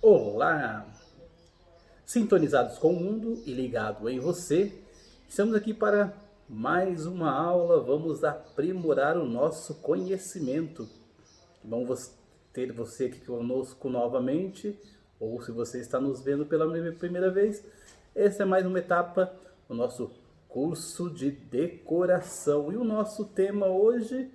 Olá! Sintonizados com o mundo e ligado em você, estamos aqui para mais uma aula. Vamos aprimorar o nosso conhecimento. Vamos ter você aqui conosco novamente, ou se você está nos vendo pela primeira vez, essa é mais uma etapa do nosso curso de decoração. E o nosso tema hoje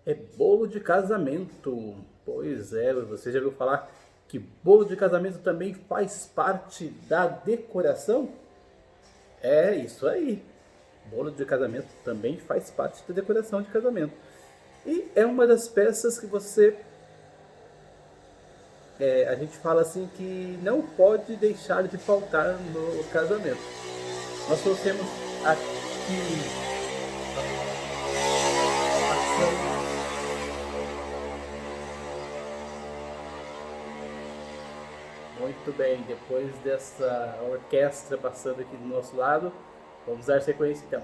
é bolo de casamento. Pois é, você já ouviu falar que bolo de casamento também faz parte da decoração? É isso aí. Bolo de casamento também faz parte da decoração de casamento. E é uma das peças que a gente fala assim que não pode deixar de faltar no casamento. Nós trouxemos aqui muito bem, depois dessa orquestra passando aqui do nosso lado, vamos dar sequência então.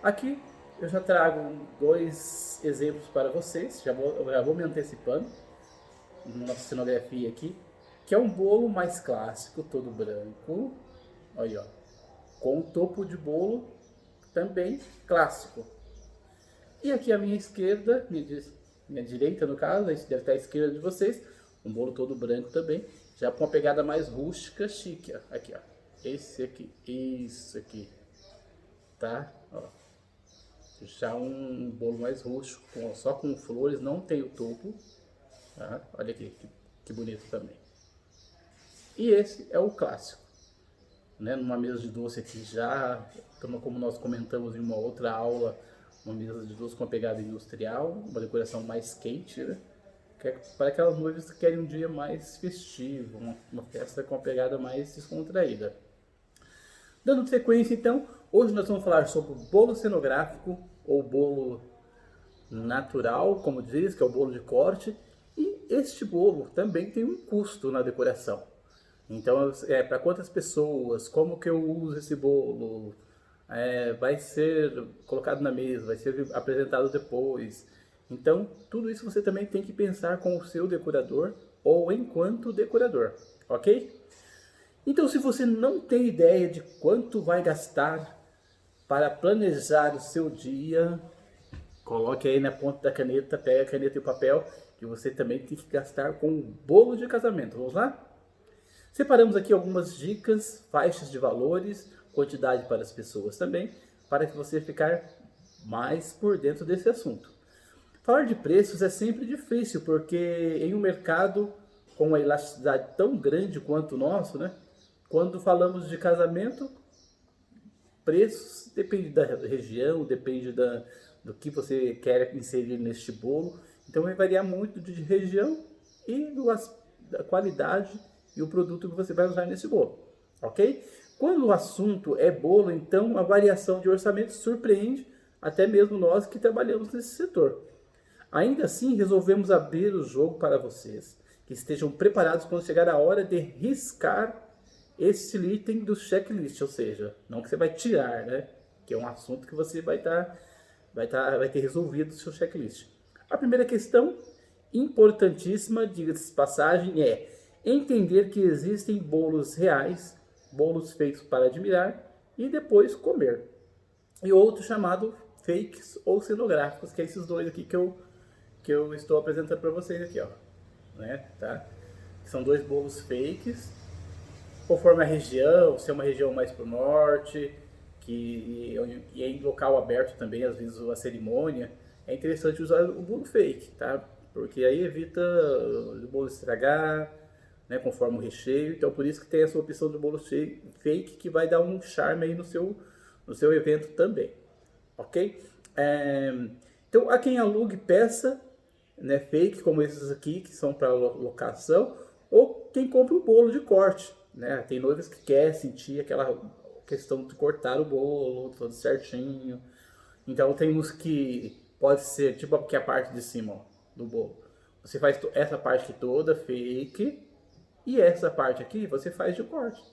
Aqui eu já trago dois exemplos para vocês, já vou me antecipando na nossa cenografia aqui, que é um bolo mais clássico, todo branco, olha, ó, com o topo de bolo também clássico. E aqui à minha esquerda, minha direita no caso, esse deve estar à esquerda de vocês, um bolo todo branco também, já com uma pegada mais rústica, chique, ó. Aqui, ó. Esse aqui, isso aqui, tá? Ó. Já um bolo mais rústico, só com flores, não tem o topo, tá? Olha aqui, que bonito também. E esse é o clássico, né? Numa mesa de doce aqui já, como nós comentamos em uma outra aula, uma mesa de doce com uma pegada industrial, uma decoração mais quente, né? Para aquelas noivas que querem um dia mais festivo, uma festa com uma pegada mais descontraída. Dando sequência então, hoje nós vamos falar sobre o bolo cenográfico ou bolo natural, como diz, que é o bolo de corte. E este bolo também tem um custo na decoração. Então, para quantas pessoas, como que eu uso esse bolo, vai ser colocado na mesa, vai ser apresentado depois. Então, tudo isso você também tem que pensar com o seu decorador ou enquanto decorador, ok? Então, se você não tem ideia de quanto vai gastar para planejar o seu dia, coloque aí na ponta da caneta, pega a caneta e o papel, que você também tem que gastar com o bolo de casamento. Vamos lá? Separamos aqui algumas dicas, faixas de valores, quantidade para as pessoas também, para que você ficar mais por dentro desse assunto. Falar de preços é sempre difícil, porque em um mercado com uma elasticidade tão grande quanto o nosso, né? Quando falamos de casamento, preços depende da região, depende do que você quer inserir neste bolo. Então vai variar muito de região e da qualidade e o produto que você vai usar nesse bolo, ok? Quando o assunto é bolo, então a variação de orçamento surpreende até mesmo nós que trabalhamos nesse setor. Ainda assim, resolvemos abrir o jogo para vocês, que estejam preparados quando chegar a hora de riscar esse item do checklist, ou seja, não que você vai tirar, né? Que é um assunto que você vai ter resolvido o seu checklist. A primeira questão, importantíssima, diga-se de passagem, é entender que existem bolos reais, bolos feitos para admirar e depois comer. E outro chamado fakes ou cenográficos, que é esses dois aqui que eu estou apresentando para vocês aqui, ó, né, tá? São dois bolos fakes, conforme a região, se é uma região mais para o norte, e é em local aberto também, às vezes a cerimônia, é interessante usar o bolo fake, tá? Porque aí evita o bolo estragar, né, conforme o recheio, então por isso que tem essa opção do bolo fake, que vai dar um charme aí no seu evento também, ok? Então, há quem alugue peça, né, fake, como esses aqui, que são para locação, ou quem compra o bolo de corte, né? Tem noivas que querem sentir aquela questão de cortar o bolo, todo certinho. Então, tem uns que pode ser, tipo aqui a parte de cima, ó, do bolo. Você faz essa parte toda fake, e essa parte aqui você faz de corte,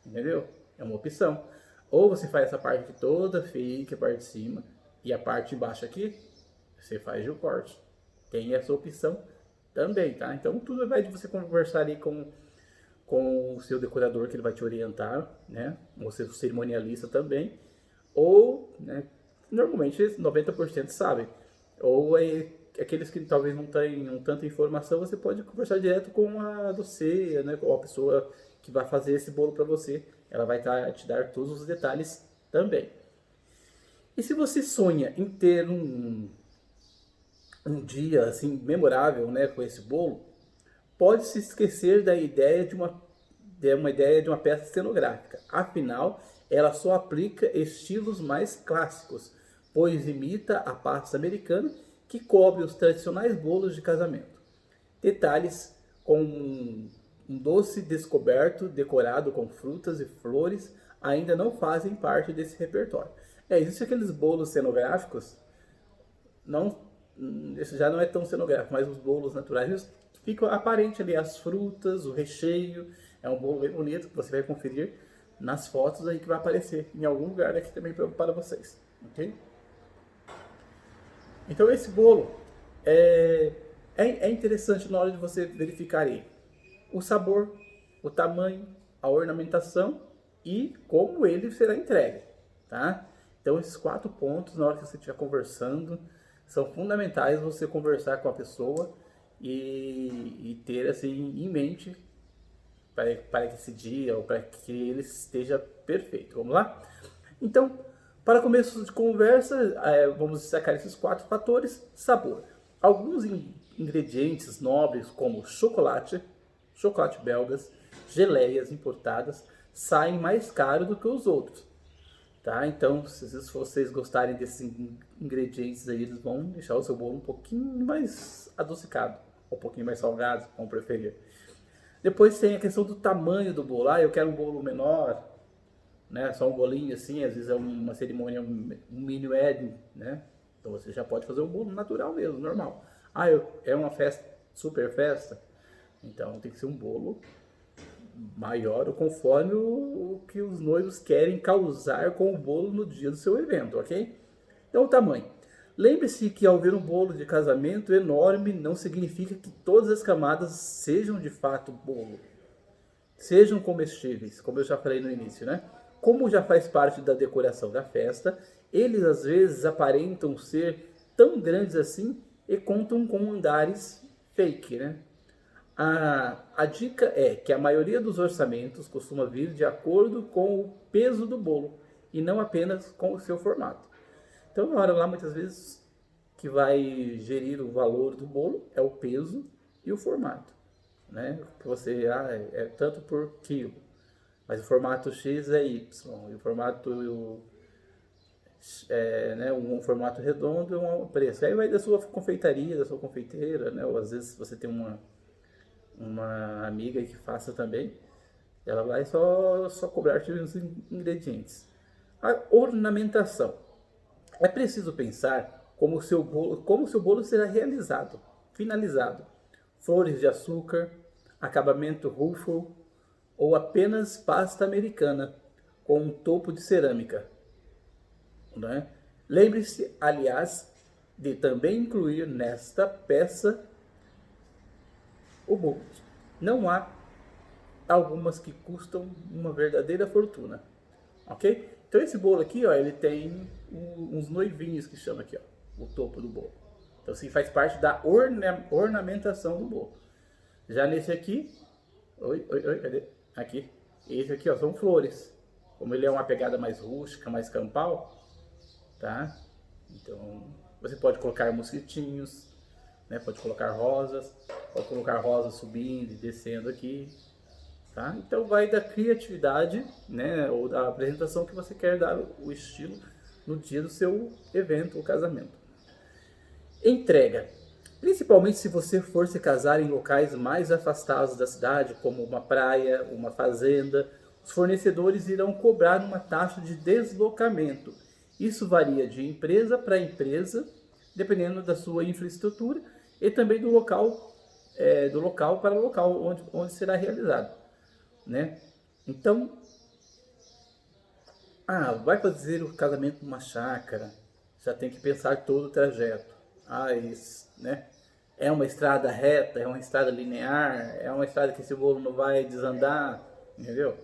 entendeu? É uma opção. Ou você faz essa parte aqui toda fake, a parte de cima, e a parte de baixo aqui, você faz de corte. Tem essa opção também, tá? Então tudo vai de você conversar ali com com o seu decorador que ele vai te orientar, né? O seu cerimonialista também. Ou, né, normalmente 90% sabem. Ou aqueles que talvez não tenham tanta informação, você pode conversar direto com a doceia, né? Com a pessoa que vai fazer esse bolo para você. Ela vai te dar todos os detalhes também. E se você sonha em ter um dia assim memorável, né, com esse bolo, pode se esquecer da ideia de uma peça cenográfica. Afinal, ela só aplica estilos mais clássicos, pois imita a pasta americana que cobre os tradicionais bolos de casamento. Detalhes com um doce descoberto decorado com frutas e flores ainda não fazem parte desse repertório. Existem aqueles bolos cenográficos, não, esse já não é tão cenográfico, mas os bolos naturais ficam aparente ali as frutas, o recheio. É um bolo bem bonito que você vai conferir nas fotos aí que vai aparecer em algum lugar aqui também para vocês, ok? Então esse bolo é interessante na hora de você verificar aí o sabor, o tamanho, a ornamentação e como ele será entregue, tá? Então esses 4 pontos, na hora que você estiver conversando, são fundamentais você conversar com a pessoa e ter assim em mente para que esse dia ou para que ele esteja perfeito. Vamos lá? Então, para começo de conversa, vamos destacar esses 4 fatores. Sabor. Alguns ingredientes nobres como chocolate belgas, geleias importadas, saem mais caro do que os outros. Tá? Então, se vocês gostarem desses ingredientes aí, eles vão deixar o seu bolo um pouquinho mais adocicado, ou um pouquinho mais salgado, como preferir. Depois tem a questão do tamanho do bolo. Eu quero um bolo menor, né? Só um bolinho assim, às vezes é uma cerimônia, um mini wedding, né? Então você já pode fazer um bolo natural mesmo, normal. É uma festa, super festa, então tem que ser um bolo maior, conforme o que os noivos querem causar com o bolo no dia do seu evento, ok? Então o tamanho. Lembre-se que ao ver um bolo de casamento enorme não significa que todas as camadas sejam de fato bolo, sejam comestíveis, como eu já falei no início, né? Como já faz parte da decoração da festa, eles às vezes aparentam ser tão grandes assim e contam com andares fake, né? A dica é que a maioria dos orçamentos costuma vir de acordo com o peso do bolo e não apenas com o seu formato. Então, na hora lá, muitas vezes, que vai gerir o valor do bolo é o peso e o formato, né? Que você, é tanto por quilo, mas o formato X é Y, e o formato, né, um formato redondo é um preço. Aí vai da sua confeitaria, da sua confeiteira, né? Ou às vezes você tem uma amiga que faça também, ela vai só cobrar os ingredientes. A ornamentação. É preciso pensar como o seu bolo será realizado, finalizado. Flores de açúcar, acabamento ruffle ou apenas pasta americana com um topo de cerâmica. Né? Lembre-se, aliás, de também incluir nesta peça o bolo. Não há algumas que custam uma verdadeira fortuna, ok? Então esse bolo aqui, ó, ele tem uns noivinhos que chama aqui, ó, o topo do bolo. Então assim faz parte da ornamentação do bolo. Já nesse aqui, cadê? Aqui, esse aqui, ó, são flores. Como ele é uma pegada mais rústica, mais campal, tá? Então você pode colocar mosquitinhos, né? Pode colocar rosas, pode colocar rosas subindo e descendo aqui. Tá? Então vai da criatividade, né, ou da apresentação que você quer dar o estilo no dia do seu evento ou casamento. Entrega. Principalmente se você for se casar em locais mais afastados da cidade, como uma praia, uma fazenda, os fornecedores irão cobrar uma taxa de deslocamento. Isso varia de empresa para empresa, dependendo da sua infraestrutura e também do local para o local onde será realizado. Né? Então, vai fazer o casamento numa chácara, já tem que pensar todo o trajeto. Né? É uma estrada reta, é uma estrada linear, é uma estrada que esse bolo não vai desandar, entendeu?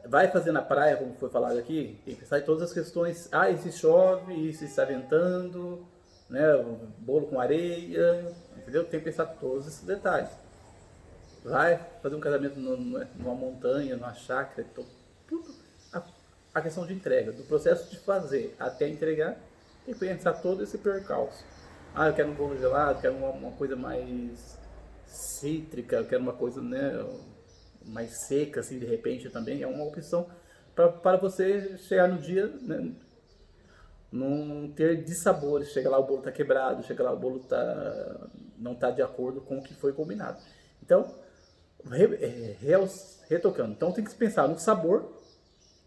Vai fazer na praia, como foi falado aqui, tem que pensar em todas as questões. Ah, e se chove, e se está ventando, né? O bolo com areia, entendeu? Tem que pensar todos esses detalhes. Vai fazer um casamento numa montanha, numa chácara, então, tudo. A questão de entrega, do processo de fazer até entregar, tem que pensar todo esse percalço. Ah, eu quero um bolo gelado, quero uma coisa mais cítrica, eu quero uma coisa, né, mais seca, assim, de repente também. É uma opção para você chegar no dia, né, não ter dissabores. Chega lá, o bolo está quebrado, chega lá, o bolo não está de acordo com o que foi combinado. Então, retocando. Então tem que pensar no sabor,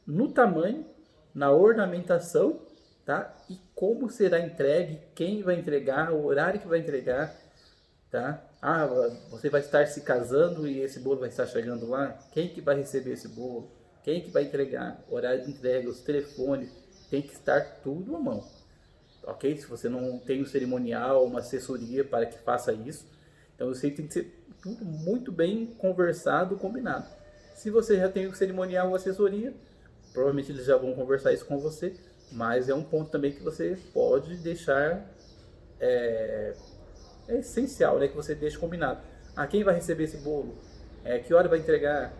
no tamanho, na ornamentação, tá? E como será entregue, quem vai entregar, o horário que vai entregar, tá? Ah, você vai estar se casando e esse bolo vai estar chegando lá? Quem que vai receber esse bolo? Quem que vai entregar? Horário de entrega, os telefones, tem que estar tudo à mão, ok? Se você não tem um cerimonial, uma assessoria para que faça isso, então você tem que ser tudo muito bem conversado, combinado. Se você já tem o cerimonial ou assessoria, provavelmente eles já vão conversar isso com você, mas é um ponto também que você pode deixar, é essencial, né, que você deixe combinado. Ah, quem vai receber esse bolo? Que hora vai entregar?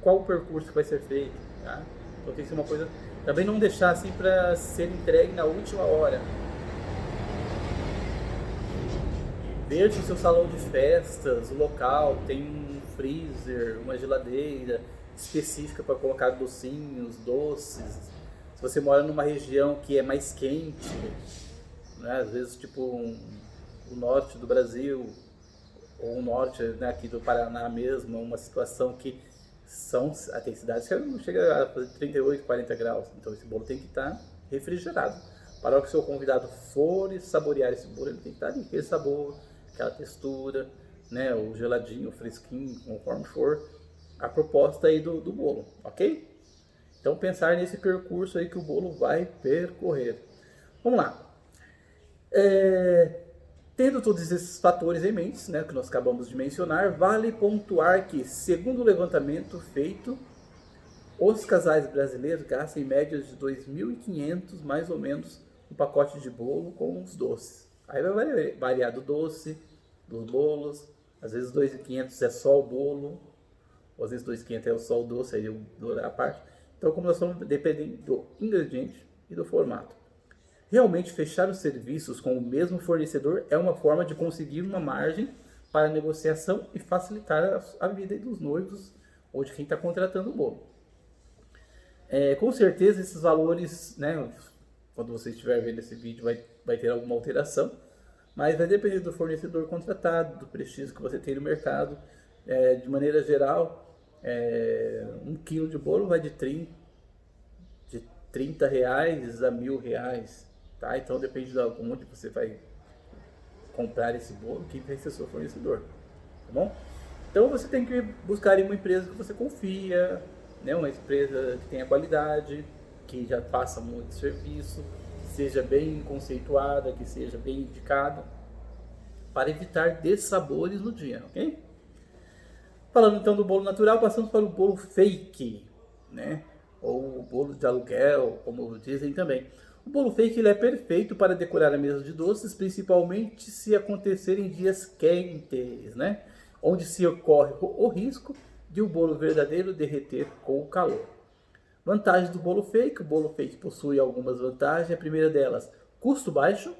Qual o percurso que vai ser feito? Tá? Então tem que ser uma coisa. Também não deixar assim para ser entregue na última hora. Ver se o seu salão de festas, o local, tem um freezer, uma geladeira específica para colocar docinhos, doces. Se você mora numa região que é mais quente, né, às vezes tipo o norte do Brasil, ou o norte, né, aqui do Paraná mesmo, uma situação que tem cidades que não chega a fazer 38, 40 graus. Então esse bolo tem que estar refrigerado. Para o que o seu convidado for saborear esse bolo, ele tem que estar ali, aquele sabor, aquela textura, né, o geladinho, o fresquinho, conforme for a proposta aí do bolo, ok? Então pensar nesse percurso aí que o bolo vai percorrer. Vamos lá. Tendo todos esses fatores em mente, né, que nós acabamos de mencionar, vale pontuar que, segundo o levantamento feito, os casais brasileiros gastam em média de 2.500 mais ou menos um pacote de bolo com os doces. Aí vai variar do doce, dos bolos, às vezes 2.500 é só o bolo, ou às vezes 2.500 é só o doce, aí a parte. Então, como nós falamos, dependendo do ingrediente e do formato. Realmente, fechar os serviços com o mesmo fornecedor é uma forma de conseguir uma margem para negociação e facilitar a vida dos noivos ou de quem está contratando o bolo. Com certeza, esses valores, né, quando você estiver vendo esse vídeo, vai ter alguma alteração, mas vai depender do fornecedor contratado, do prestígio que você tem no mercado. De maneira geral, 1 quilo de bolo vai de 30 reais a R$ 1.000, tá? Então depende de onde você vai comprar esse bolo, quem vai ser seu fornecedor, tá bom? Então você tem que buscar uma empresa que você confia, né? Uma empresa que tenha qualidade, que já faça muito serviço, que seja bem conceituada, que seja bem indicada, para evitar dessabores no dia, ok? Falando então do bolo natural, passamos para o bolo fake, né? Ou o bolo de aluguel, como dizem também. O bolo fake ele é perfeito para decorar a mesa de doces, principalmente se acontecer em dias quentes, né? Onde se ocorre o risco de o bolo verdadeiro derreter com o calor. Vantagens do bolo fake. O bolo fake possui algumas vantagens. A primeira delas, custo baixo,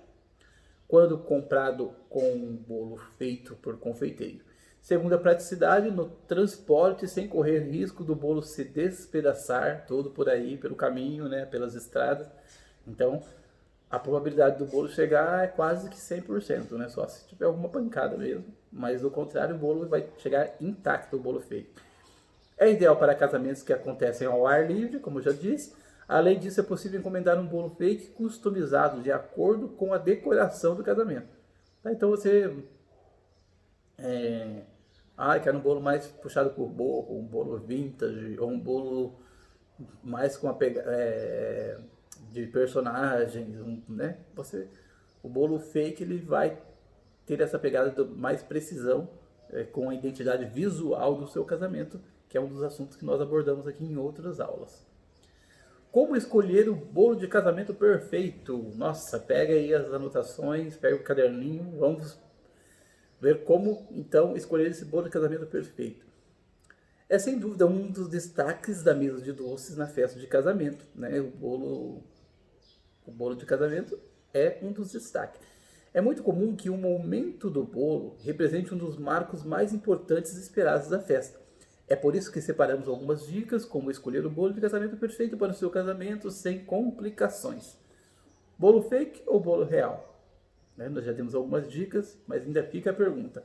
quando comprado com um bolo feito por confeiteiro. Segunda, praticidade no transporte, sem correr risco do bolo se despedaçar todo por aí, pelo caminho, né, pelas estradas. Então, a probabilidade do bolo chegar é quase que 100%, né? Só se tiver alguma pancada mesmo. Mas, do contrário, o bolo vai chegar intacto, o bolo feito. É ideal para casamentos que acontecem ao ar livre, como eu já disse. Além disso, é possível encomendar um bolo fake customizado de acordo com a decoração do casamento. Tá? Então você quero um bolo mais puxado por borro, um bolo vintage, ou um bolo mais com de personagens, né? O bolo fake ele vai ter essa pegada de mais precisão com a identidade visual do seu casamento, que é um dos assuntos que nós abordamos aqui em outras aulas. Como escolher o bolo de casamento perfeito? Nossa, pega aí as anotações, pega o caderninho, vamos ver como então escolher esse bolo de casamento perfeito. É sem dúvida um dos destaques da mesa de doces na festa de casamento, né? O bolo de casamento é um dos destaques. É muito comum que o momento do bolo represente um dos marcos mais importantes e esperados da festa. É por isso que separamos algumas dicas, como escolher o bolo de casamento perfeito para o seu casamento sem complicações. Bolo fake ou bolo real? Nós já temos algumas dicas, mas ainda fica a pergunta.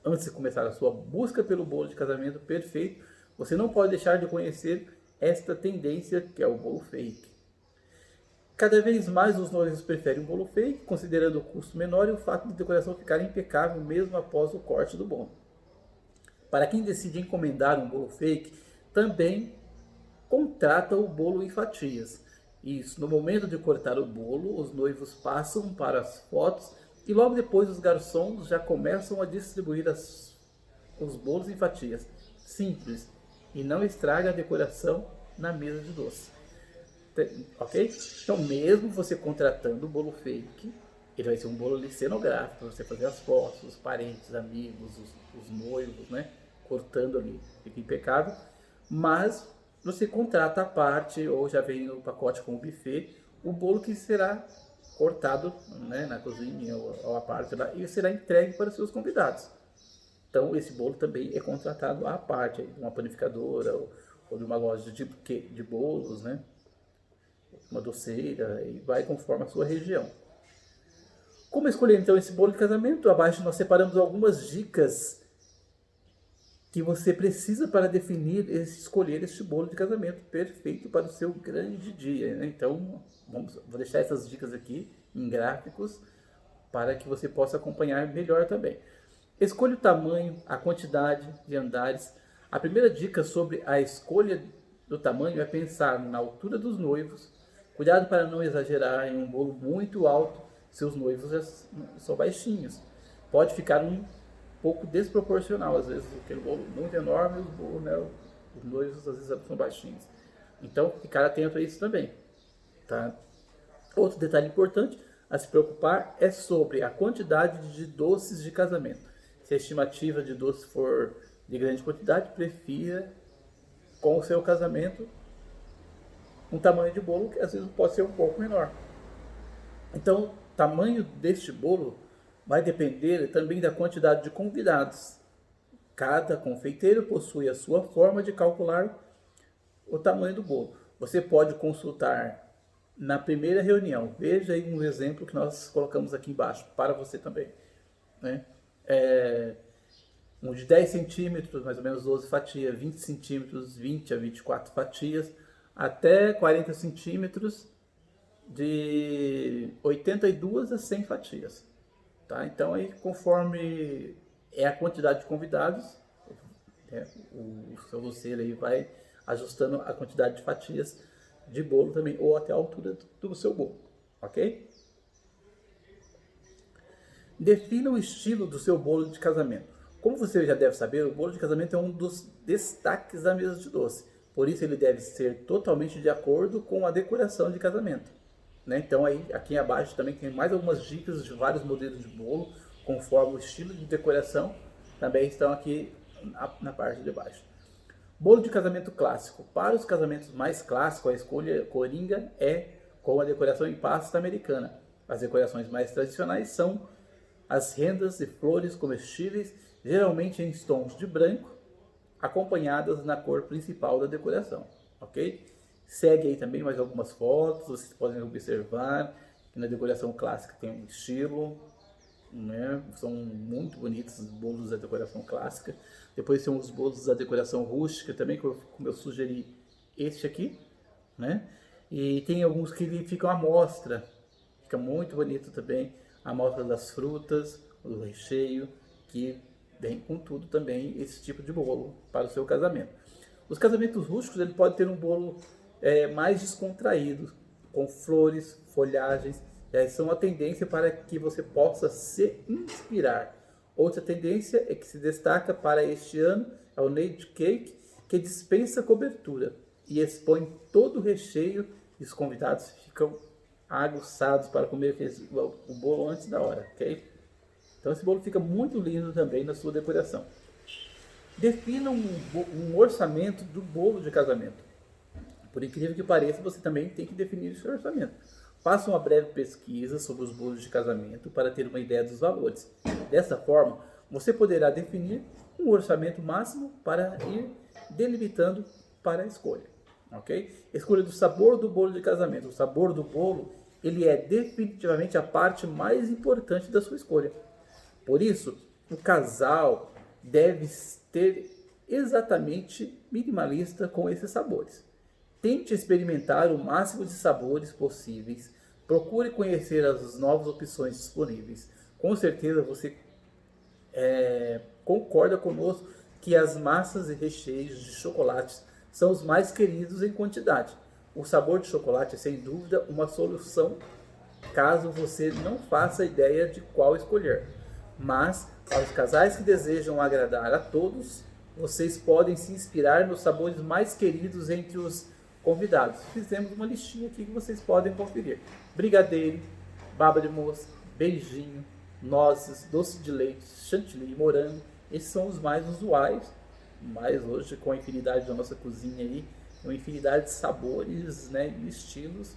Antes de começar a sua busca pelo bolo de casamento perfeito, você não pode deixar de conhecer esta tendência que é o bolo fake. Cada vez mais os noivos preferem um bolo fake, considerando o custo menor e o fato de a decoração ficar impecável mesmo após o corte do bolo. Para quem decide encomendar um bolo fake, também contrata o bolo em fatias. Isso, no momento de cortar o bolo, os noivos passam para as fotos e logo depois os garçons já começam a distribuir os bolos em fatias. Simples e não estraga a decoração na mesa de doce. Ok? Então, mesmo você contratando o bolo fake, ele vai ser um bolo cenográfico para você fazer as fotos, os parentes, amigos, os noivos, né? Cortando ali, fica impecável. Mas você contrata à parte, ou já vem no pacote com o buffet, o bolo que será cortado, né, na cozinha ou à parte lá, e será entregue para os seus convidados. Então, esse bolo também é contratado à parte, de uma panificadora ou de uma loja de bolos, né? Uma doceira, e vai conforme a sua região. Como escolher então esse bolo de casamento? Abaixo nós separamos algumas dicas que você precisa para definir escolher este bolo de casamento perfeito para o seu grande dia, né? Então, vou deixar essas dicas aqui em gráficos para que você possa acompanhar melhor também. Escolha o tamanho, a quantidade de andares. A primeira dica sobre a escolha do tamanho é pensar na altura dos noivos. Cuidado para não exagerar em um bolo muito alto, seus noivos já são baixinhos. Pode ficar um pouco desproporcional, às vezes aquele bolo muito enorme, os noivos às vezes são baixinhos. Então, ficar atento a isso também. Tá? Outro detalhe importante a se preocupar é sobre a quantidade de doces de casamento. Se a estimativa de doces for de grande quantidade, prefira com o seu casamento um tamanho de bolo que às vezes pode ser um pouco menor. Então, o tamanho deste bolo vai depender também da quantidade de convidados. Cada confeiteiro possui a sua forma de calcular o tamanho do bolo. Você pode consultar na primeira reunião. Veja aí um exemplo que nós colocamos aqui embaixo para você também, né? Um de 10 centímetros, mais ou menos 12 fatias, 20 centímetros, 20 a 24 fatias, até 40 centímetros, de 82 a 100 fatias. Tá? Então, aí, conforme é a quantidade de convidados, o seu doceiro aí vai ajustando a quantidade de fatias de bolo também, ou até a altura do seu bolo, ok? Defina o estilo do seu bolo de casamento. Como você já deve saber, o bolo de casamento é um dos destaques da mesa de doce. Por isso ele deve ser totalmente de acordo com a decoração de casamento. Né? Então aí, aqui abaixo também tem mais algumas dicas de vários modelos de bolo, conforme o estilo de decoração, também estão aqui na parte de baixo. Bolo de casamento clássico. Para os casamentos mais clássicos, a escolha coringa é com a decoração em pasta americana. As decorações mais tradicionais são as rendas e flores comestíveis, geralmente em tons de branco, acompanhadas na cor principal da decoração, ok? Segue aí também mais algumas fotos, vocês podem observar que na decoração clássica tem um estilo, né? São muito bonitos os bolos da decoração clássica. Depois tem os bolos da decoração rústica também, como eu sugeri este aqui, né? E tem alguns que ficam à mostra, fica muito bonito também, a amostra das frutas, o recheio, que vem com tudo também esse tipo de bolo para o seu casamento. Os casamentos rústicos, ele pode ter um bolo mais descontraído, com flores, folhagens, Essa é uma tendência para que você possa se inspirar. Outra tendência é que se destaca para este ano é o Nature Cake, que dispensa cobertura e expõe todo o recheio e os convidados ficam aguçados para comer o bolo antes da hora, ok? Então esse bolo fica muito lindo também na sua decoração. Defina um orçamento do bolo de casamento. Por incrível que pareça, você também tem que definir esse orçamento. Faça uma breve pesquisa sobre os bolos de casamento para ter uma ideia dos valores. Dessa forma, você poderá definir um orçamento máximo para ir delimitando para a escolha. Ok? Escolha do sabor do bolo de casamento. O sabor do bolo, ele é definitivamente a parte mais importante da sua escolha. Por isso, o casal deve ter exatamente minimalista com esses sabores. Tente experimentar o máximo de sabores possíveis. Procure conhecer as novas opções disponíveis. Com certeza você concorda conosco que as massas e recheios de chocolates são os mais queridos em quantidade. O sabor de chocolate é sem dúvida uma solução caso você não faça ideia de qual escolher. Mas, para os casais que desejam agradar a todos, vocês podem se inspirar nos sabores mais queridos entre os convidados. Fizemos uma listinha aqui que vocês podem conferir. Brigadeiro, baba de moça, beijinho, nozes, doce de leite, chantilly, morango. Esses são os mais usuais, mas hoje com a infinidade da nossa cozinha aí, uma infinidade de sabores, né, e estilos,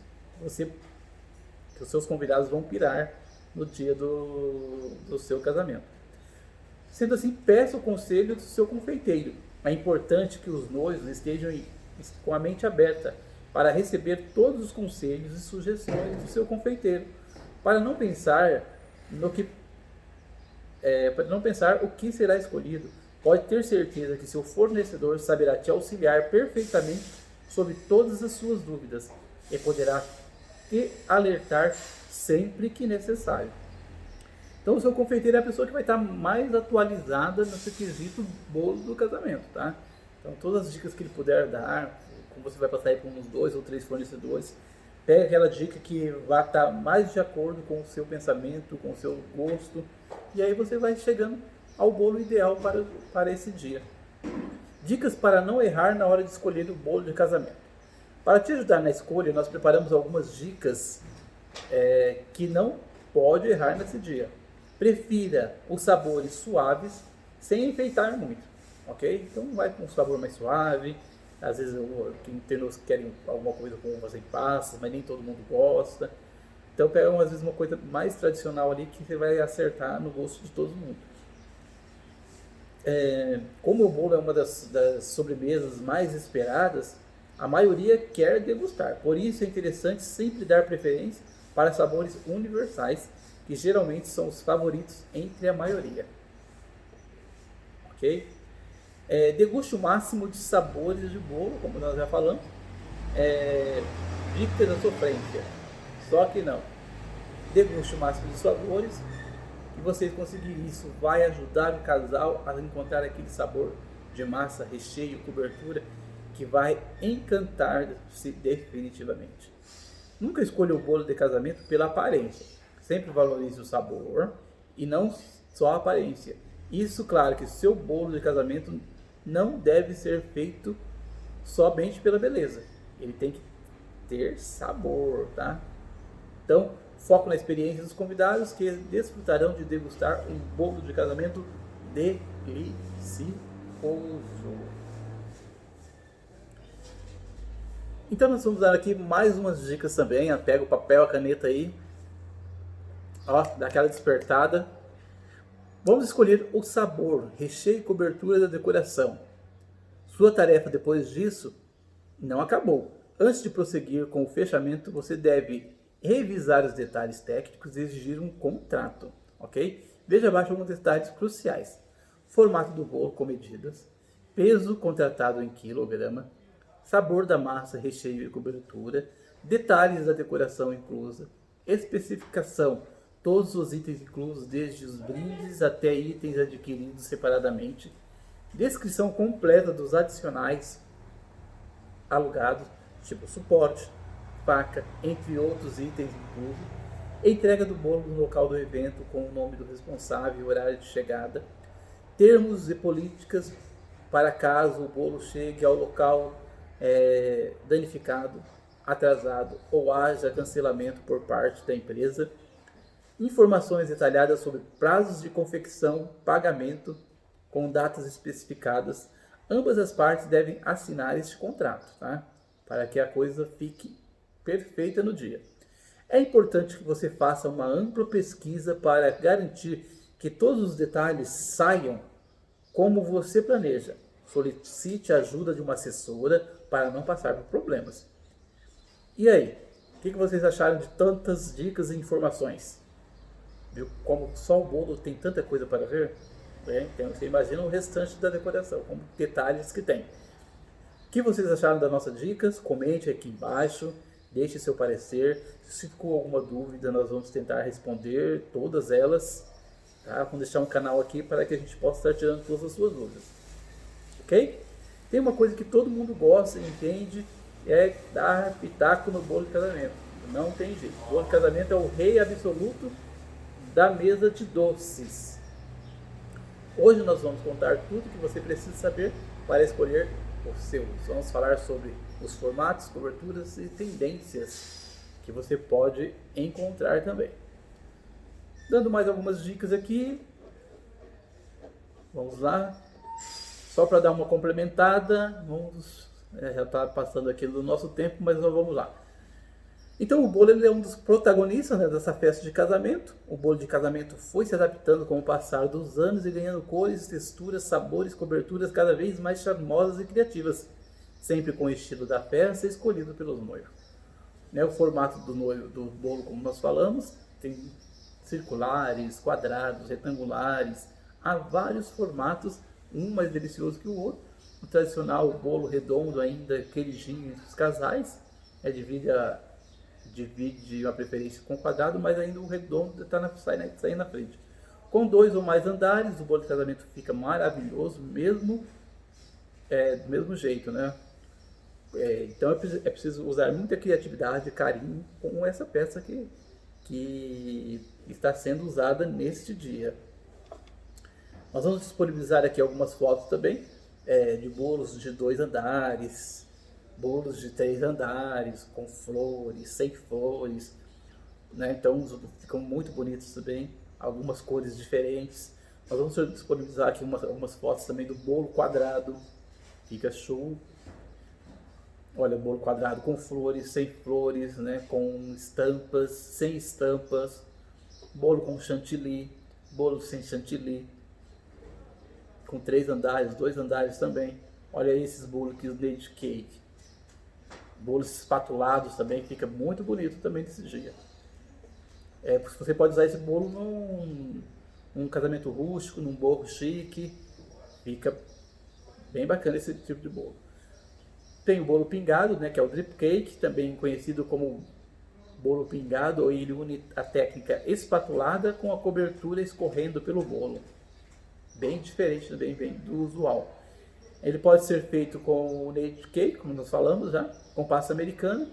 que os seus convidados vão pirar no dia do seu casamento. Sendo assim, peça o conselho do seu confeiteiro. É importante que os noivos estejam com a mente aberta para receber todos os conselhos e sugestões do seu confeiteiro, para não pensar o que será escolhido. Pode ter certeza que seu fornecedor saberá te auxiliar perfeitamente sobre todas as suas dúvidas e poderá te alertar sempre que necessário. Então o seu confeiteiro é a pessoa que vai estar mais atualizada nesse quesito bolo do casamento, tá? Então todas as dicas que ele puder dar, como você vai passar aí por uns 2 ou 3 fornecedores, pega aquela dica que vai estar mais de acordo com o seu pensamento, com o seu gosto, e aí você vai chegando ao bolo ideal para esse dia. Dicas para não errar na hora de escolher o bolo de casamento. Para te ajudar na escolha, nós preparamos algumas dicas que não pode errar nesse dia. Prefira os sabores suaves, sem enfeitar muito, ok? Então vai com um sabor mais suave. Às vezes tem querem alguma coisa com uvas em passas, mas nem todo mundo gosta. Então pega às vezes uma coisa mais tradicional ali que você vai acertar no gosto de todo mundo. Como o bolo é uma das sobremesas mais esperadas, a maioria quer degustar. Por isso é interessante sempre dar preferência para sabores universais, que geralmente são os favoritos entre a maioria. Ok? Deguste o máximo de sabores de bolo, como nós já falamos. Víctor da sofrência. Só que não. Deguste o máximo de sabores. E vocês conseguirem isso, vai ajudar o casal a encontrar aquele sabor de massa, recheio, cobertura, que vai encantar-se definitivamente. Nunca escolha o bolo de casamento pela aparência. Sempre valorize o sabor e não só a aparência. Isso, claro, que seu bolo de casamento não deve ser feito somente pela beleza. Ele tem que ter sabor, tá? Então, foco na experiência dos convidados que desfrutarão de degustar um bolo de casamento delicioso. Então nós vamos dar aqui mais umas dicas também. Pega o papel, a caneta aí. Ó, dá aquela despertada. Vamos escolher o sabor, recheio e cobertura da decoração. Sua tarefa depois disso não acabou. Antes de prosseguir com o fechamento, você deve revisar os detalhes técnicos e exigir um contrato, ok? Veja abaixo alguns detalhes cruciais. Formato do bolo com medidas, peso contratado em quilograma, sabor da massa, recheio e cobertura, detalhes da decoração inclusa, especificação, todos os itens inclusos, desde os brindes até itens adquiridos separadamente, descrição completa dos adicionais alugados, tipo suporte, faca, entre outros itens inclusos, entrega do bolo no local do evento com o nome do responsável e horário de chegada, termos e políticas para caso o bolo chegue ao local danificado, atrasado ou haja cancelamento por parte da empresa, informações detalhadas sobre prazos de confecção, pagamento, com datas especificadas. Ambas as partes devem assinar este contrato, tá? Para que a coisa fique perfeita no dia. É importante que você faça uma ampla pesquisa para garantir que todos os detalhes saiam como você planeja. Solicite a ajuda de uma assessora para não passar por problemas. E aí, o que vocês acharam de tantas dicas e informações? Viu como só o bolo tem tanta coisa para ver? Então você imagina o restante da decoração, como detalhes que tem. O que vocês acharam das nossas dicas? Comente aqui embaixo, deixe seu parecer. Se ficou alguma dúvida, nós vamos tentar responder todas elas. Tá? Vamos deixar um canal aqui para que a gente possa estar tirando todas as suas dúvidas. Ok? Tem uma coisa que todo mundo gosta e entende, é dar pitaco no bolo de casamento. Não tem jeito. O bolo de casamento é o rei absoluto da mesa de doces. Hoje nós vamos contar tudo que você precisa saber para escolher o seu. Vamos falar sobre os formatos, coberturas e tendências que você pode encontrar também. Dando mais algumas dicas aqui. Vamos lá. Só para dar uma complementada, já está passando aqui do nosso tempo, mas nós vamos lá. Então o bolo ele é um dos protagonistas, né, dessa festa de casamento. O bolo de casamento foi se adaptando com o passar dos anos e ganhando cores, texturas, sabores, coberturas cada vez mais charmosas e criativas, sempre com o estilo da festa escolhido pelos noivos. Né, o formato do bolo, como nós falamos, tem circulares, quadrados, retangulares, há vários formatos, um mais delicioso que o outro. O tradicional bolo redondo ainda queridinho entre os casais, divide uma preferência com quadrado, mas ainda o redondo sai na frente. Com 2 ou mais andares, o bolo de casamento fica maravilhoso, mesmo do mesmo jeito, né? Então é preciso usar muita criatividade e carinho com essa peça que está sendo usada neste dia. Nós vamos disponibilizar aqui algumas fotos também de bolos de 2 andares, bolos de 3 andares, com flores, sem flores, né? Então ficam muito bonitos também, algumas cores diferentes. Nós vamos disponibilizar aqui algumas fotos também do bolo quadrado, fica show. Olha, bolo quadrado com flores, sem flores, né? Com estampas, sem estampas, bolo com chantilly, bolo sem chantilly, com 3 andares, 2 andares também. Olha esses bolos aqui, os Lady Cake. Bolos espatulados também, fica muito bonito também desse dia. Você pode usar esse bolo num casamento rústico, num bolo chique, fica bem bacana esse tipo de bolo. Tem o bolo pingado, né, que é o drip cake, também conhecido como bolo pingado, ou ele une a técnica espatulada com a cobertura escorrendo pelo bolo. Bem diferente também do usual. Ele pode ser feito com o Lady Cake, como nós falamos já, com pasta americana.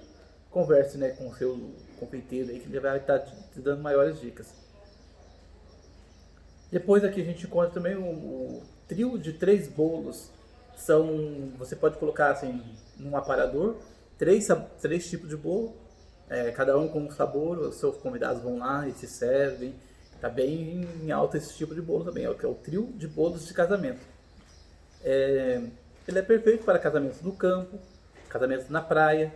Converse, né, com o seu confeiteiro aí, que ele vai estar te dando maiores dicas. Depois aqui a gente encontra também o trio de 3 bolos. Você pode colocar assim num aparador 3 tipos de bolo, cada um com um sabor. Os seus convidados vão lá e se servem. Está bem em alta esse tipo de bolo também, que é o trio de bolos de casamento. Ele é perfeito para casamentos no campo, casamentos na praia.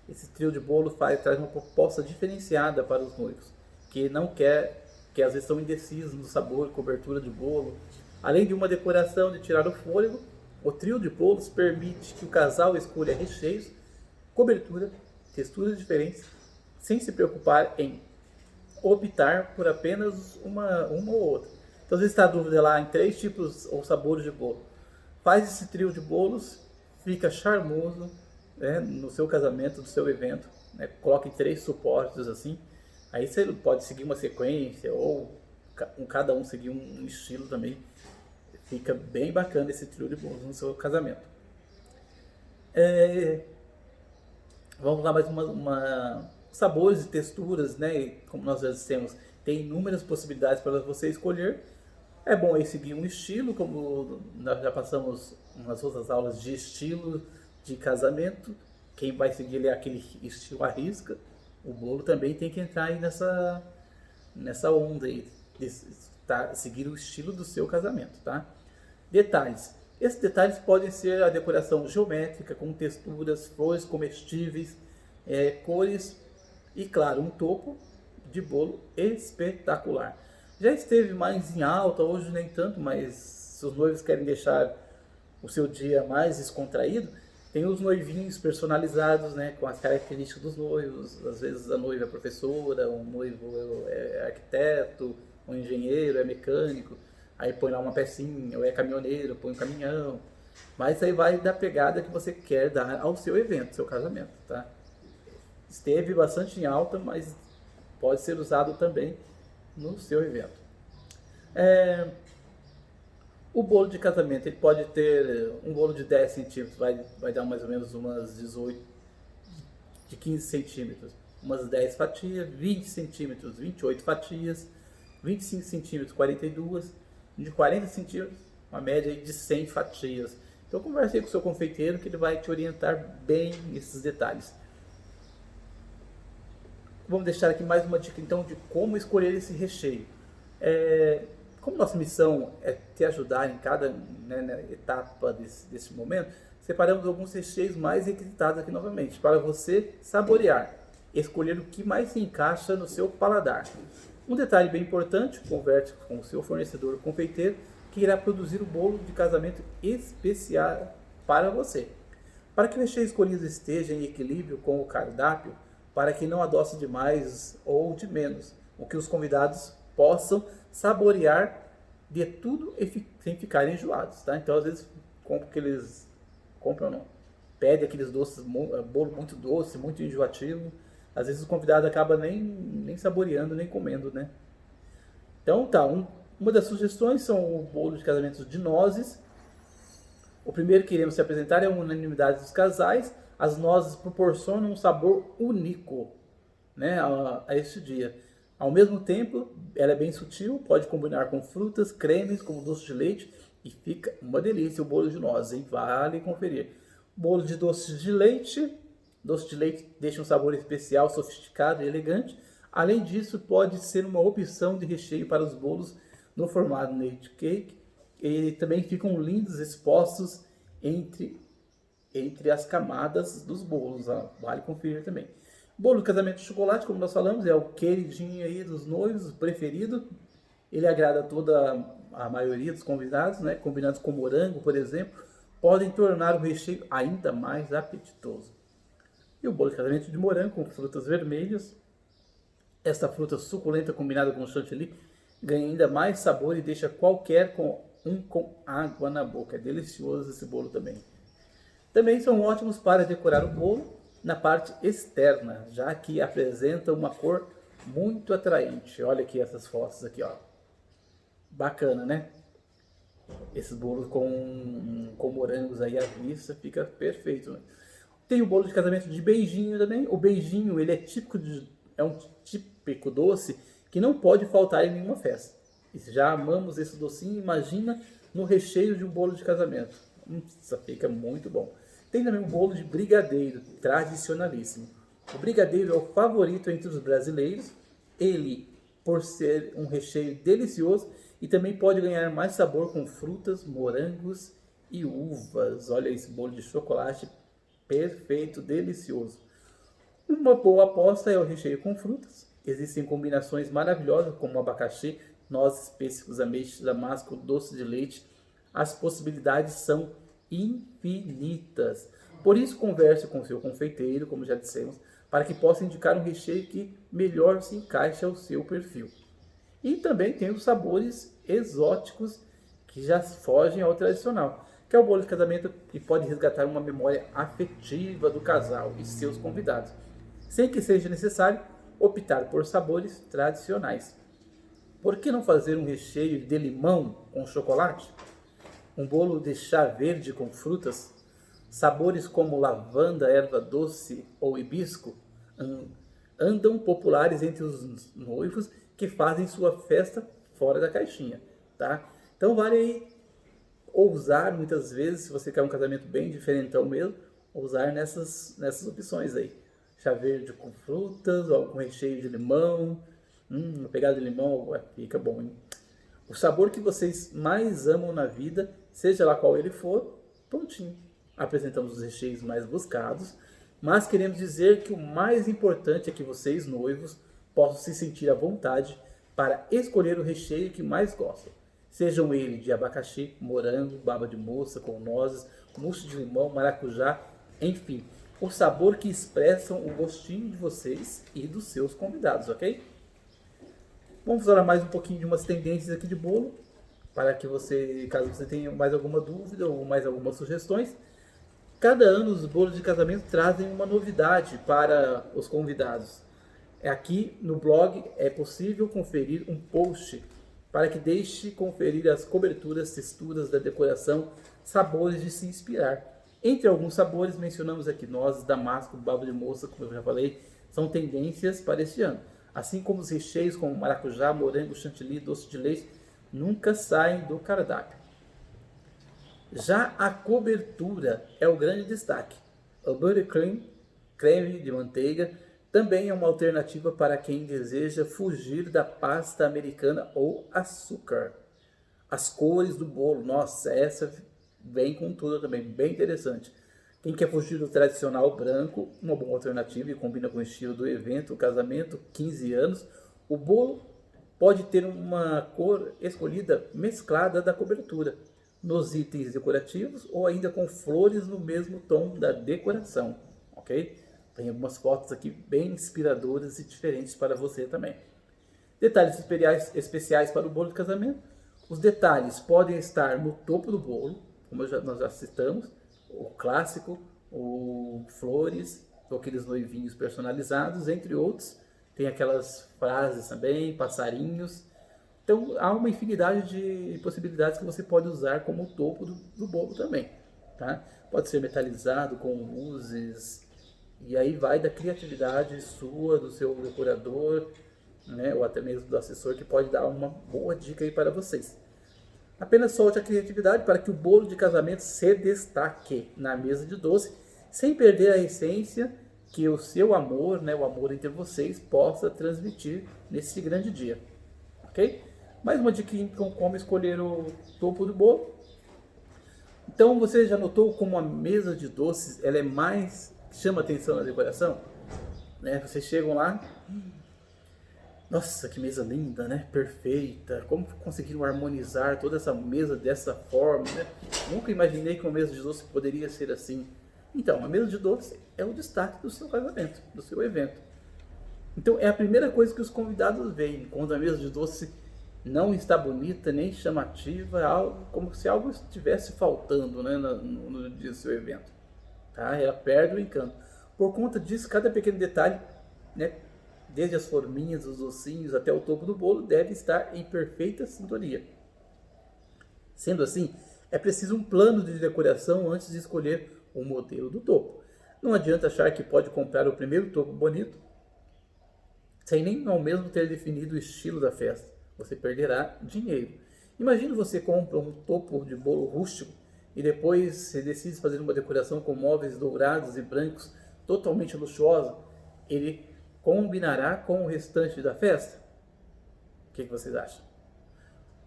Esse trio de bolo traz uma proposta diferenciada para os noivos, que às vezes estão indecisos no sabor e cobertura de bolo. Além de uma decoração de tirar o fôlego, o trio de bolos permite que o casal escolha recheios, cobertura, texturas diferentes, sem se preocupar em optar por apenas uma ou outra. Então, às vezes está a dúvida lá em 3 tipos ou sabores de bolo. Faz esse trio de bolos, fica charmoso, né, no seu casamento, no seu evento. Né, coloque 3 suportes assim. Aí você pode seguir uma sequência ou cada um seguir um estilo também. Fica bem bacana esse trio de bolos no seu casamento. Vamos lá, mais sabores e texturas, né? E como nós já dissemos, tem inúmeras possibilidades para você escolher. É bom aí seguir um estilo, como nós já passamos nas outras aulas de estilo de casamento. Quem vai seguir ele é aquele estilo à risca. O bolo também tem que entrar aí nessa onda aí, seguir o estilo do seu casamento, tá? Detalhes. Esses detalhes podem ser a decoração geométrica, com texturas, flores comestíveis, cores e, claro, um topo de bolo espetacular. Já esteve mais em alta, hoje nem tanto, mas se os noivos querem deixar o seu dia mais descontraído, tem os noivinhos personalizados, né, com as características dos noivos. Às vezes a noiva é professora, um noivo é arquiteto, um engenheiro, é mecânico. Aí põe lá uma pecinha, ou é caminhoneiro, põe um caminhão. Mas isso aí vai da pegada que você quer dar ao seu evento, seu casamento, tá? Esteve bastante em alta, mas pode ser usado também no seu evento. O bolo de casamento, ele pode ter um bolo de 10 centímetros, vai dar mais ou menos umas 18, de 15 centímetros, umas 10 fatias, 20 centímetros, 28 fatias, 25 centímetros, 42, de 40 centímetros, uma média de 100 fatias. Então converse aí com o seu confeiteiro que ele vai te orientar bem nesses detalhes. Vamos deixar aqui mais uma dica então de como escolher esse recheio. Como nossa missão é te ajudar em cada, né, etapa desse momento, separamos alguns recheios mais requisitados aqui novamente, para você saborear, escolher o que mais se encaixa no seu paladar. Um detalhe bem importante, converse com o seu fornecedor confeiteiro, que irá produzir o bolo de casamento especial para você. Para que o recheio escolhido esteja em equilíbrio com o cardápio, para que não adoce de mais ou de menos, o que os convidados possam saborear de tudo sem ficarem enjoados, tá? Então às vezes compram não, pede aqueles doces, bolo muito doce, muito enjoativo, às vezes o convidado acaba nem saboreando, nem comendo, né? Então tá, uma das sugestões são o bolo de casamento de nozes. O primeiro que iremos se apresentar é a unanimidade dos casais. As nozes proporcionam um sabor único, né, a este dia. Ao mesmo tempo, ela é bem sutil, pode combinar com frutas, cremes, como doce de leite, e fica uma delícia o bolo de nozes, hein? Vale conferir. Bolo de doce de leite deixa um sabor especial, sofisticado e elegante. Além disso, pode ser uma opção de recheio para os bolos no formato native cake, e também ficam lindos expostos entre as camadas dos bolos, vale conferir também. Bolo de casamento de chocolate, como nós falamos, é o queridinho aí dos noivos, o preferido. Ele agrada toda a maioria dos convidados, né? Combinados com morango, por exemplo, podem tornar o recheio ainda mais apetitoso. E o bolo de casamento de morango com frutas vermelhas. Esta fruta suculenta combinada com chantilly ganha ainda mais sabor e deixa qualquer com água na boca. É delicioso esse bolo também. Também são ótimos para decorar o bolo na parte externa, já que apresenta uma cor muito atraente. Olha aqui essas fotos aqui, ó. Bacana, né? Esses bolos com morangos aí à vista, fica perfeito. Tem o bolo de casamento de beijinho também. O beijinho, ele é um típico doce que não pode faltar em nenhuma festa. E se já amamos esse docinho, imagina no recheio de um bolo de casamento. Isso fica muito bom. Tem também o bolo de brigadeiro, tradicionalíssimo. O brigadeiro é o favorito entre os brasileiros. Ele, por ser um recheio delicioso, e também pode ganhar mais sabor com frutas, morangos e uvas. Olha esse bolo de chocolate perfeito, delicioso. Uma boa aposta é o recheio com frutas. Existem combinações maravilhosas como abacaxi, nozes, pêssegos, ameixas, damasco, doce de leite. As possibilidades são infinitas. Por isso, converse com o seu confeiteiro, como já dissemos, para que possa indicar um recheio que melhor se encaixe ao seu perfil. E também tem os sabores exóticos que já fogem ao tradicional, que é o bolo de casamento que pode resgatar uma memória afetiva do casal e seus convidados, sem que seja necessário optar por sabores tradicionais. Por que não fazer um recheio de limão com chocolate? Um bolo de chá verde com frutas? Sabores como lavanda, erva doce ou hibisco? andam populares entre os noivos que fazem sua festa fora da caixinha, tá? Então vale aí ousar muitas vezes, se você quer um casamento bem diferentão mesmo, ousar nessas opções aí. Chá verde com frutas, ou com recheio de limão, uma pegada de limão, fica bom, hein? O sabor que vocês mais amam na vida, seja lá qual ele for, prontinho. Apresentamos os recheios mais buscados, mas queremos dizer que o mais importante é que vocês, noivos, possam se sentir à vontade para escolher o recheio que mais gostam. Sejam ele de abacaxi, morango, baba de moça com nozes, mousse de limão, maracujá, enfim, o sabor que expressam o gostinho de vocês e dos seus convidados, ok? Vamos falar mais um pouquinho de umas tendências aqui de bolo, para que você, caso você tenha mais alguma dúvida ou mais algumas sugestões. Cada ano os bolos de casamento trazem uma novidade para os convidados. Aqui no blog é possível conferir um post para que deixe conferir as coberturas, texturas da decoração, sabores de se inspirar. Entre alguns sabores mencionamos aqui nozes, damasco, baba de moça, como eu já falei, são tendências para este ano. Assim como os recheios como maracujá, morango, chantilly, doce de leite, nunca saem do cardápio. Já a cobertura é o grande destaque. O buttercream, creme de manteiga, também é uma alternativa para quem deseja fugir da pasta americana ou açúcar. As cores do bolo, nossa, essa vem com tudo também, bem interessante. Quem quer fugir do tradicional branco, uma boa alternativa e combina com o estilo do evento, o casamento, 15 anos. O bolo pode ter uma cor escolhida mesclada da cobertura, nos itens decorativos ou ainda com flores no mesmo tom da decoração, ok? Tem algumas fotos aqui bem inspiradoras e diferentes para você também. Detalhes especiais para o bolo de casamento. Os detalhes podem estar no topo do bolo, como nós já citamos, o clássico, o flores, ou aqueles noivinhos personalizados, entre outros. Tem aquelas frases também, passarinhos. Então há uma infinidade de possibilidades que você pode usar como topo do bolo também. Tá? Pode ser metalizado com luzes, e aí vai da criatividade sua, do seu decorador, né, ou até mesmo do assessor, que pode dar uma boa dica aí para vocês. Apenas solte a criatividade para que o bolo de casamento se destaque na mesa de doce, sem perder a essência que o seu amor, né, o amor entre vocês, possa transmitir nesse grande dia. Ok? Mais uma dica então, como escolher o topo do bolo. Então você já notou como a mesa de doces ela é mais chama atenção na decoração? Né? Vocês chegam lá, nossa, que mesa linda, né? Perfeita. Como conseguiram harmonizar toda essa mesa dessa forma, né? Nunca imaginei que uma mesa de doce poderia ser assim. Então, a mesa de doce é o destaque do seu casamento, do seu evento. Então, é a primeira coisa que os convidados veem. Quando a mesa de doce não está bonita, nem chamativa, é algo, como se algo estivesse faltando, né, no dia do seu evento. Tá? Ela perde o encanto. Por conta disso, cada pequeno detalhe, né, desde as forminhas, os docinhos até o topo do bolo, deve estar em perfeita sintonia. Sendo assim, é preciso um plano de decoração antes de escolher o modelo do topo. Não adianta achar que pode comprar o primeiro topo bonito sem nem ao mesmo ter definido o estilo da festa. Você perderá dinheiro. Imagina você compra um topo de bolo rústico e depois você decide fazer uma decoração com móveis dourados e brancos totalmente luxuosa. Ele combinará com o restante da festa? O que vocês acham?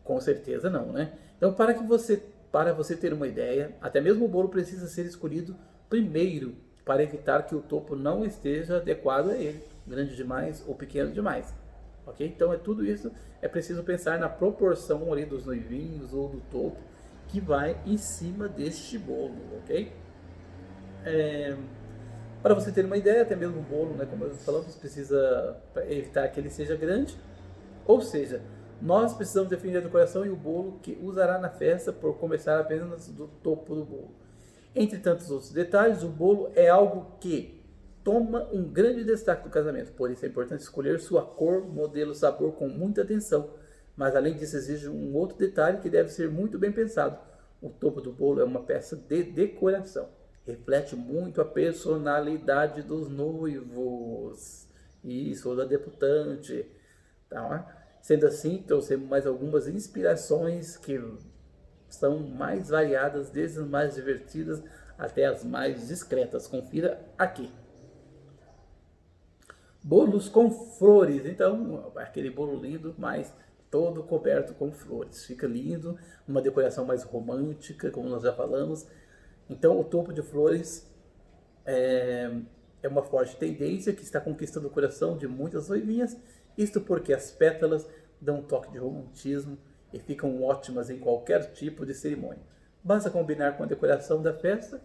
Com certeza não, né? Então, para você ter uma ideia, até mesmo o bolo precisa ser escolhido primeiro para evitar que o topo não esteja adequado a ele, grande demais ou pequeno demais. Ok? Então, tudo isso é preciso pensar na proporção ali dos noivinhos ou do topo que vai em cima deste bolo, ok? Para você ter uma ideia, até mesmo o bolo, né, como nós falamos, precisa evitar que ele seja grande. Ou seja, nós precisamos definir a decoração e o bolo que usará na festa por começar apenas do topo do bolo. Entre tantos outros detalhes, o bolo é algo que toma um grande destaque do casamento. Por isso é importante escolher sua cor, modelo, sabor com muita atenção. Mas além disso, exige um outro detalhe que deve ser muito bem pensado. O topo do bolo é uma peça de decoração. Reflete muito a personalidade dos noivos. Isso, ou da debutante. Tá? Sendo assim, trouxemos mais algumas inspirações que são mais variadas, desde as mais divertidas até as mais discretas. Confira aqui. Bolos com flores, então aquele bolo lindo, mas todo coberto com flores. Fica lindo, uma decoração mais romântica, como nós já falamos. Então o topo de flores é uma forte tendência que está conquistando o coração de muitas noivinhas. Isto porque as pétalas dão um toque de romantismo e ficam ótimas em qualquer tipo de cerimônia. Basta combinar com a decoração da festa